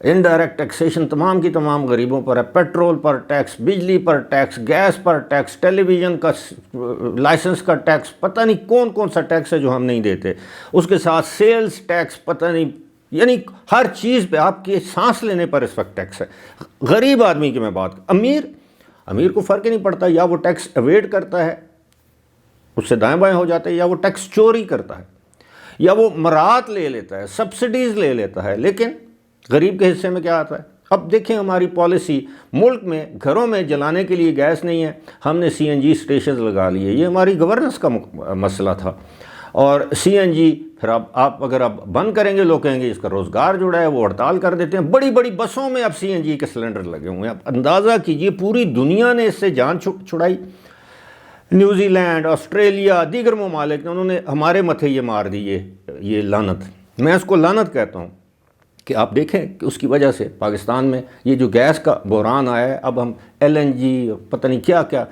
Indirect taxation تمام کی تمام غریبوں پر ہے، پیٹرول پر ٹیکس، بجلی پر ٹیکس، گیس پر ٹیکس، ٹیلی ویژن کا لائسنس کا ٹیکس، پتہ نہیں کون کون سا ٹیکس ہے جو ہم نہیں دیتے، اس کے ساتھ سیلز ٹیکس، پتہ نہیں، یعنی ہر چیز پہ آپ کے سانس لینے پر اس وقت ٹیکس ہے۔ غریب آدمی کی میں بات، امیر کو فرق ہی نہیں پڑتا، یا وہ ٹیکس ایویڈ کرتا ہے، اس سے دائیں بائیں ہو جاتے ہیں، یا وہ ٹیکس چوری کرتا ہے، یا وہ مراعات لے لیتا ہے، سبسڈیز لے لیتا ہے، لیکن غریب کے حصے میں کیا آتا ہے؟ اب دیکھیں ہماری پالیسی، ملک میں گھروں میں جلانے کے لیے گیس نہیں ہے، ہم نے سی این جی اسٹیشنز لگا لیے، یہ ہماری گورننس کا مسئلہ تھا۔ اور سی این جی پھر آپ اگر آپ بند کریں گے، لوگ کہیں گے اس کا روزگار جڑا ہے، وہ ہڑتال کر دیتے ہیں۔ بڑی بڑی بسوں میں اب سی این جی کے سلنڈر لگے ہوئے ہیں، اب اندازہ کیجئے پوری دنیا نے اس سے جان چھڑائی۔ نیوزی لینڈ، آسٹریلیا، دیگر ممالک نے، انہوں نے ہمارے متھے یہ مار دی یہ لعنت، میں اس کو لعنت کہتا ہوں کہ آپ دیکھیں کہ اس کی وجہ سے پاکستان میں یہ جو گیس کا بحران آیا ہے، اب ہم ایل این جی پتہ نہیں کیا کیا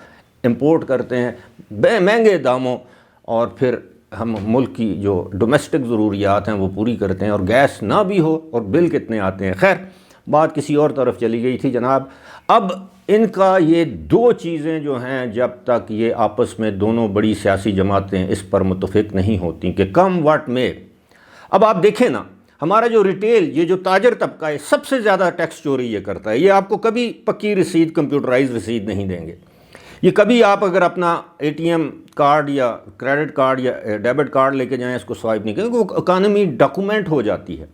امپورٹ کرتے ہیں بے مہنگے داموں، اور پھر ہم ملک کی جو ڈومیسٹک ضروریات ہیں وہ پوری کرتے ہیں، اور گیس نہ بھی ہو اور بل کتنے آتے ہیں۔ خیر بات کسی اور طرف چلی گئی تھی جناب۔ اب ان کا یہ دو چیزیں جو ہیں، جب تک یہ آپس میں دونوں بڑی سیاسی جماعتیں اس پر متفق نہیں ہوتی کہ کم واٹ میں، اب آپ دیکھیں نا، ہمارا جو ریٹیل، یہ جو تاجر طبقہ ہے، سب سے زیادہ ٹیکس چوری یہ کرتا ہے۔ یہ آپ کو کبھی پکی رسید، کمپیوٹرائز رسید نہیں دیں گے۔ یہ کبھی آپ اگر اپنا اے ٹی ایم کارڈ یا کریڈٹ کارڈ یا ڈیبٹ کارڈ لے کے جائیں، اس کو سوائپ نہیں کریں، وہ اکانومی ڈاکومنٹ ہو جاتی ہے۔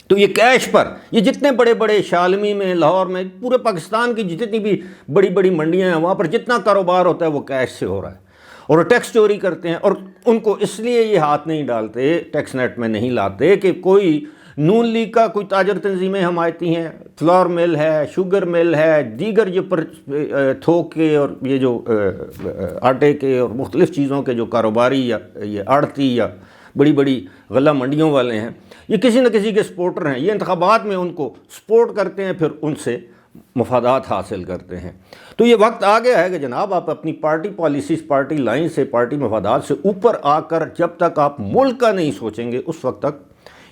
تو یہ کیش پر، یہ جتنے بڑے بڑے شالمی میں، لاہور میں، پورے پاکستان کی جتنی بھی بڑی بڑی منڈیاں ہیں، وہاں پر جتنا کاروبار ہوتا ہے وہ کیش سے ہو رہا ہے، اور وہ ٹیکس چوری کرتے ہیں۔ اور ان کو اس لیے یہ ہاتھ نہیں ڈالتے، ٹیکس نیٹ میں نہیں لاتے کہ کوئی نون لیگ کا کوئی تاجر تنظیمیں حمایتی ہیں، فلور مل ہے، شوگر مل ہے، دیگر یہ تھوک کے اور یہ جو آٹے کے اور مختلف چیزوں کے جو کاروباری یا یہ آڑتی یا بڑی بڑی غلہ منڈیوں والے ہیں، یہ کسی نہ کسی کے سپورٹر ہیں، یہ انتخابات میں ان کو سپورٹ کرتے ہیں، پھر ان سے مفادات حاصل کرتے ہیں۔ تو یہ وقت آ گیا ہے کہ جناب آپ اپنی پارٹی پالیسیز، پارٹی لائن سے، پارٹی مفادات سے اوپر آ کر جب تک آپ ملک کا نہیں سوچیں گے، اس وقت تک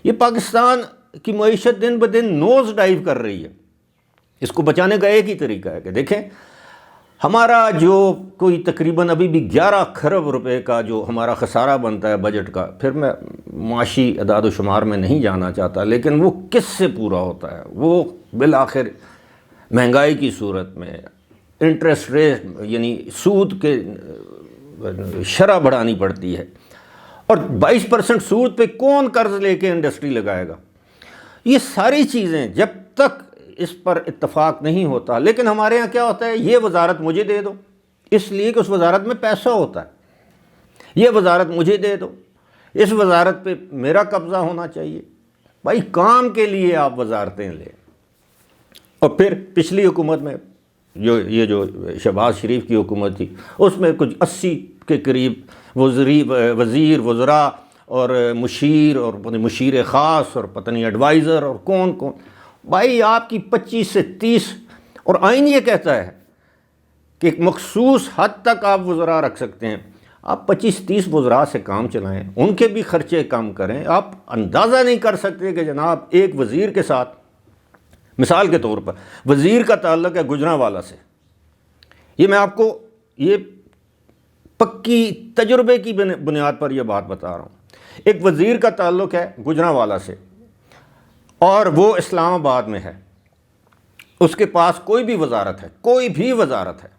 یہ پاکستان کی معیشت دن بدن نوز ڈائیو کر رہی ہے۔ اس کو بچانے کا ایک ہی طریقہ ہے کہ دیکھیں ہمارا جو کوئی تقریباً ابھی بھی 11 کھرب روپے کا جو ہمارا خسارہ بنتا ہے بجٹ کا، پھر میں معاشی اعداد و شمار میں نہیں جانا چاہتا، لیکن وہ کس سے پورا ہوتا ہے؟ وہ بالآخر مہنگائی کی صورت میں، انٹرسٹ ریٹ یعنی سود کے شرح بڑھانی پڑتی ہے، اور 22% سود پہ کون قرض لے کے انڈسٹری لگائے گا؟ یہ ساری چیزیں جب تک اس پر اتفاق نہیں ہوتا، لیکن ہمارے ہاں کیا ہوتا ہے، یہ وزارت مجھے دے دو، اس لیے کہ اس وزارت میں پیسہ ہوتا ہے، یہ وزارت مجھے دے دو، اس وزارت پہ میرا قبضہ ہونا چاہیے۔ بھائی کام کے لیے آپ وزارتیں لیں۔ اور پھر پچھلی حکومت میں یہ جو شہباز شریف کی حکومت تھی، اس میں کچھ 80 کے قریب وزیر، وزراء اور مشیر اور مشیر خاص اور پتہ نہیں ایڈوائزر اور کون کون۔ بھائی آپ کی 25 سے 30، اور آئین یہ کہتا ہے کہ ایک مخصوص حد تک آپ وزراء رکھ سکتے ہیں، آپ 25-30 وزراء سے کام چلائیں، ان کے بھی خرچے کم کریں۔ آپ اندازہ نہیں کر سکتے کہ جناب ایک وزیر کے ساتھ، مثال کے طور پر وزیر کا تعلق ہے گجرانوالہ سے، یہ میں آپ کو یہ پکی تجربے کی بنیاد پر یہ بات بتا رہا ہوں، ایک وزیر کا تعلق ہے گجرانوالہ سے اور وہ اسلام آباد میں ہے، اس کے پاس کوئی بھی وزارت ہے، کوئی بھی وزارت ہے،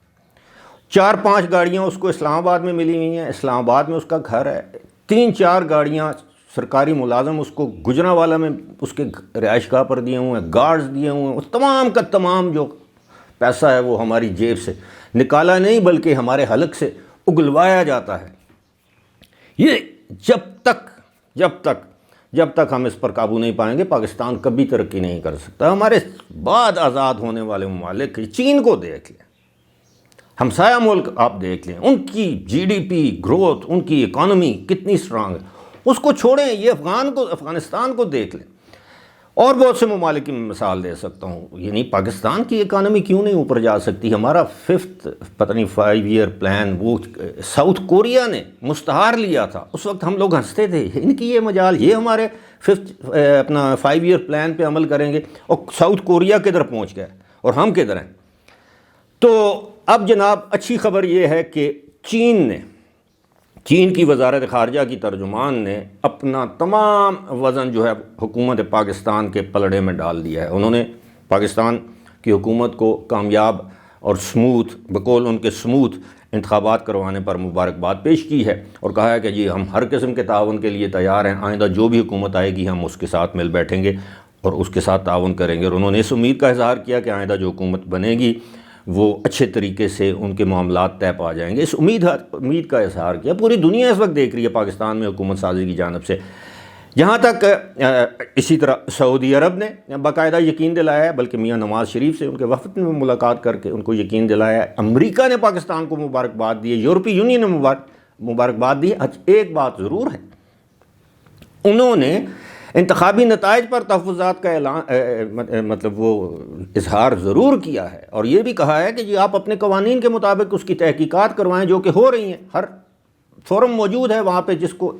4-5 گاڑیاں اس کو اسلام آباد میں ملی ہوئی ہیں، اسلام آباد میں اس کا گھر ہے، 3-4 گاڑیاں سرکاری ملازم اس کو گجرانوالہ میں اس کے رہائش گاہ پر دیے ہوئے ہیں، گارڈز دیے ہوئے ہیں، تمام کا تمام جو پیسہ ہے وہ ہماری جیب سے نکالا نہیں بلکہ ہمارے حلق سے اگلوایا جاتا ہے۔ یہ جب تک ہم اس پر قابو نہیں پائیں گے، پاکستان کبھی ترقی نہیں کر سکتا۔ ہمارے بعد آزاد ہونے والے ممالک، چین کو دیکھ لیں، ہمسایہ ملک آپ دیکھ لیں، ان کی جی ڈی پی گروتھ، ان کی اکانومی کتنی سٹرانگ ہے، اس کو چھوڑیں، یہ افغانستان کو دیکھ لیں، اور بہت سے ممالک کی مثال دے سکتا ہوں، یعنی پاکستان کی اکانومی کیوں نہیں اوپر جا سکتی؟ ہمارا 5 پتہ نہیں 5 ایئر پلان وہ ساؤتھ کوریا نے مستعار لیا تھا، اس وقت ہم لوگ ہنستے تھے ان کی یہ مجال، یہ ہمارے 5 ایئر پلان پہ عمل کریں گے، اور ساؤتھ کوریا کدھر پہنچ گئے اور ہم کدھر ہیں؟ تو اب جناب اچھی خبر یہ ہے کہ چین کی وزارت خارجہ کی ترجمان نے اپنا تمام وزن جو ہے حکومت پاکستان کے پلڑے میں ڈال دیا ہے۔ انہوں نے پاکستان کی حکومت کو کامیاب اور بقول ان کے سموتھ انتخابات کروانے پر مبارکباد پیش کی ہے، اور کہا ہے کہ جی ہم ہر قسم کے تعاون کے لیے تیار ہیں، آئندہ جو بھی حکومت آئے گی ہم اس کے ساتھ مل بیٹھیں گے اور اس کے ساتھ تعاون کریں گے، اور انہوں نے اس امید کا اظہار کیا کہ آئندہ جو حکومت بنے گی وہ اچھے طریقے سے ان کے معاملات طے پا جائیں گے۔ اس امید کا اظہار کیا۔ پوری دنیا اس وقت دیکھ رہی ہے پاکستان میں حکومت سازی کی جانب سے، جہاں تک اسی طرح سعودی عرب نے باقاعدہ یقین دلایا ہے، بلکہ میاں نواز شریف سے ان کے وفد میں ملاقات کر کے ان کو یقین دلایا ہے۔ امریکہ نے پاکستان کو مبارکباد دی ہے، یورپی یونین نے مبارکباد دی ہے۔ ایک بات ضرور ہے، انہوں نے انتخابی نتائج پر تحفظات کا اعلان وہ اظہار ضرور کیا ہے، اور یہ بھی کہا ہے کہ جی آپ اپنے قوانین کے مطابق اس کی تحقیقات کروائیں جو کہ ہو رہی ہیں۔ ہر فورم موجود ہے وہاں پہ، جس کو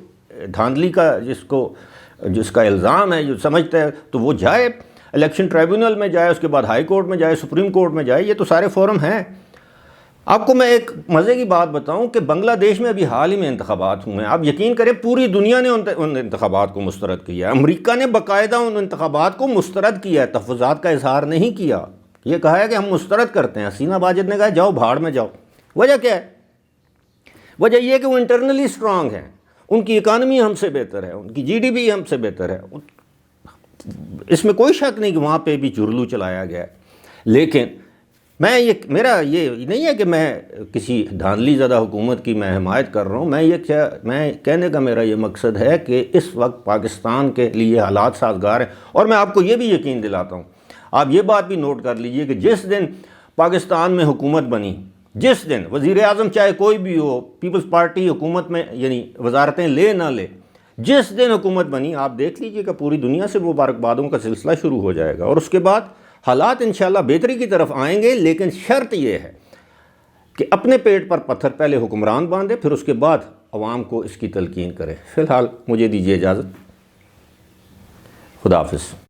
دھاندلی کا جس کا الزام ہے، جو سمجھتا ہے تو وہ جائے الیکشن ٹریبیونل میں جائے، اس کے بعد ہائی کورٹ میں جائے، سپریم کورٹ میں جائے، یہ تو سارے فورم ہیں۔ آپ کو میں ایک مزے کی بات بتاؤں کہ بنگلہ دیش میں ابھی حال ہی میں انتخابات ہوئے ہیں، آپ یقین کریں پوری دنیا نے ان انتخابات کو مسترد کیا ہے، امریکہ نے باقاعدہ ان انتخابات کو مسترد کیا ہے، تحفظات کا اظہار نہیں کیا، یہ کہا ہے کہ ہم مسترد کرتے ہیں۔ حسینہ واجد نے کہا جاؤ بھاڑ میں جاؤ۔ وجہ کیا ہے؟ وجہ یہ کہ وہ انٹرنلی اسٹرانگ ہیں، ان کی اکانومی ہم سے بہتر ہے، ان کی جی ڈی پی ہم سے بہتر ہے، اس میں کوئی شک نہیں کہ وہاں پہ بھی جرلو چلایا گیا ہے۔ لیکن میرا یہ نہیں ہے کہ میں کسی دھاندلی زدہ حکومت کی میں حمایت کر رہا ہوں، میں کہنے کا میرا یہ مقصد ہے کہ اس وقت پاکستان کے لیے حالات سازگار ہیں، اور میں آپ کو یہ بھی یقین دلاتا ہوں، آپ یہ بات بھی نوٹ کر لیجئے کہ جس دن پاکستان میں حکومت بنی، جس دن وزیر اعظم چاہے کوئی بھی ہو، پیپلز پارٹی حکومت میں یعنی وزارتیں لے نہ لے، جس دن حکومت بنی آپ دیکھ لیجئے کہ پوری دنیا سے مبارکبادوں کا سلسلہ شروع ہو جائے گا، اور اس کے بعد حالات انشاءاللہ بہتری کی طرف آئیں گے۔ لیکن شرط یہ ہے کہ اپنے پیٹ پر پتھر پہلے حکمران باندھے، پھر اس کے بعد عوام کو اس کی تلقین کرے۔ فی الحال مجھے دیجیے اجازت، خدا حافظ۔